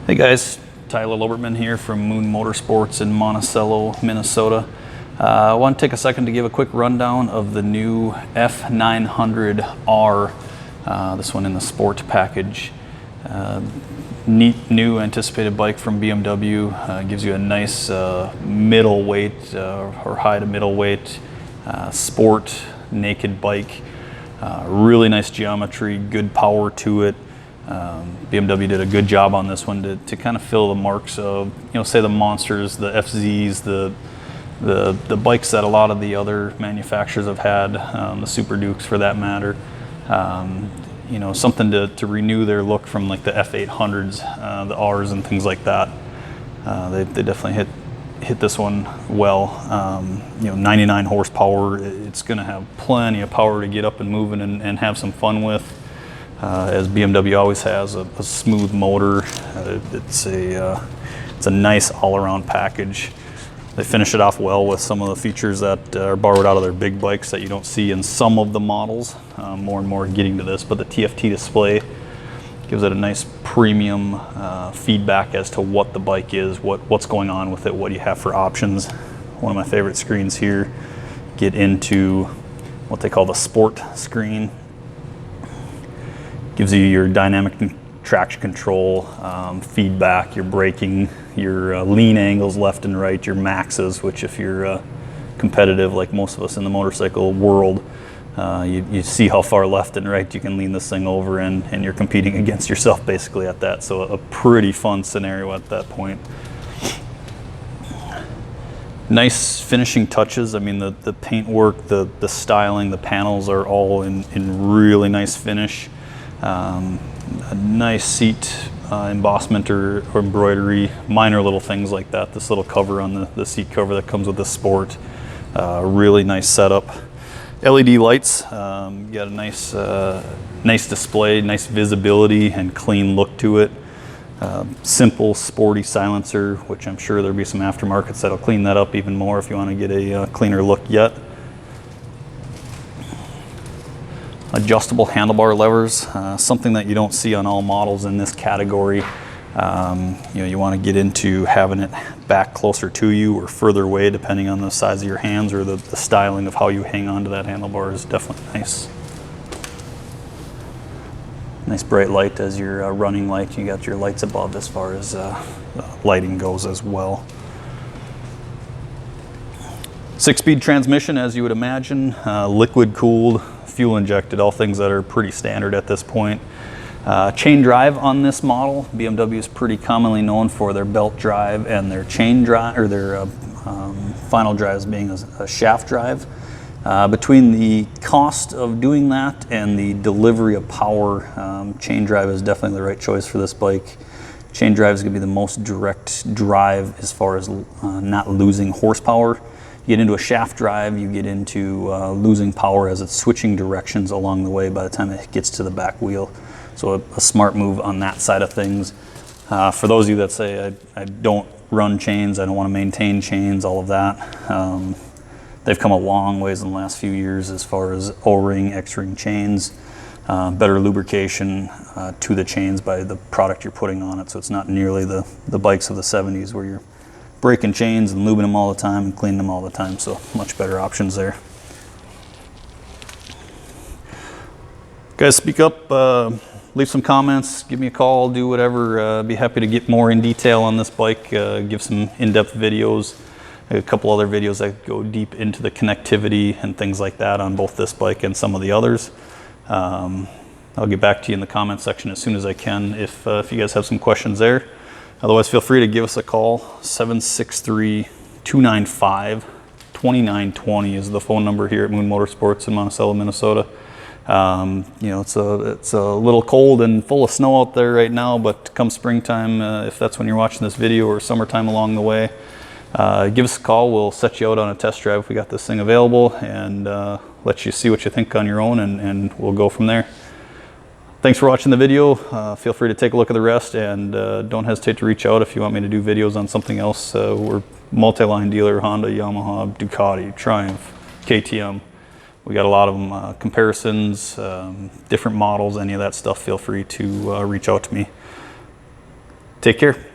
Hey guys, Tyler Loebertmann here from Moon Motorsports in Monticello, Minnesota. I want to take a second to give a quick rundown of the new F900R, this one in the sport package. Neat new anticipated bike from BMW. Gives you a nice middleweight or high to middleweight sport naked bike. Really nice geometry, good power to it. BMW did a good job on this one to kind of fill the marks of, say the Monsters, the FZs, the bikes that a lot of the other manufacturers have had, the Super Dukes for that matter. Something to renew their look from like the F800s, the Rs and things like that. They definitely hit this one well. 99 horsepower. It's going to have plenty of power to get up and moving and have some fun with. As BMW always has, a smooth motor. It's a nice all-around package. They finish it off well with some of the features that are borrowed out of their big bikes that you don't see in some of the models. More and more getting to this, but the TFT display gives it a nice premium feedback as to what the bike is, what's going on with it, what you have for options. One of my favorite screens here, get into what they call the sport screen. Gives you your dynamic traction control, feedback, your braking, your lean angles left and right, your maxes, which if you're competitive like most of us in the motorcycle world, you see how far left and right you can lean this thing over, and you're competing against yourself basically at that. So a pretty fun scenario at that point. Nice finishing touches. I mean, the paintwork, the styling, the panels are all in really nice finish. A nice seat embossment or embroidery, minor little things like that. This little cover on the seat cover that comes with the Sport. Really nice setup. LED lights, you got a nice display, nice visibility and clean look to it. Simple sporty silencer, which I'm sure there'll be some aftermarkets that'll clean that up even more if you want to get a cleaner look yet. Adjustable handlebar levers, something that you don't see on all models in this category. You want to get into having it back closer to you or further away depending on the size of your hands or the styling of how you hang on to that handlebar is definitely nice. Nice bright light as your running light. You got your lights above as far as lighting goes as well. 6-speed transmission, as you would imagine, liquid cooled, fuel injected, all things that are pretty standard at this point. Chain drive on this model. BMW is pretty commonly known for their belt drive and their chain drive, or their final drives being a shaft drive. Between the cost of doing that and the delivery of power, chain drive is definitely the right choice for this bike. Chain drive is going to be the most direct drive as far as not losing horsepower. You get into a shaft drive, you get into losing power as it's switching directions along the way by the time it gets to the back wheel. So a smart move on that side of things. For those of you that say, I don't run chains, I don't want to maintain chains, all of that, they've come a long ways in the last few years as far as O-ring, X-ring chains, better lubrication to the chains by the product you're putting on it. So it's not nearly the bikes of the 70s where you're breaking chains and lubing them all the time and cleaning them all the time, so much better options there. Guys, speak up, leave some comments, give me a call, do whatever. Be happy to get more in detail on this bike, give some in-depth videos, a couple other videos that go deep into the connectivity and things like that on both this bike and some of the others. I'll get back to you in the comment section as soon as I can if you guys have some questions there. Otherwise, feel free to give us a call. 763-295-2920 is the phone number here at Moon Motorsports in Monticello, Minnesota. It's a little cold and full of snow out there right now, but come springtime, if that's when you're watching this video, or summertime along the way, give us a call. We'll set you out on a test drive if we got this thing available, and let you see what you think on your own, and we'll go from there. Thanks for watching the video. Feel free to take a look at the rest, and don't hesitate to reach out if you want me to do videos on something else. We're multi-line dealer, Honda, Yamaha, Ducati, Triumph, KTM. We got a lot of them, comparisons, different models, any of that stuff. Feel free to reach out to me. Take care.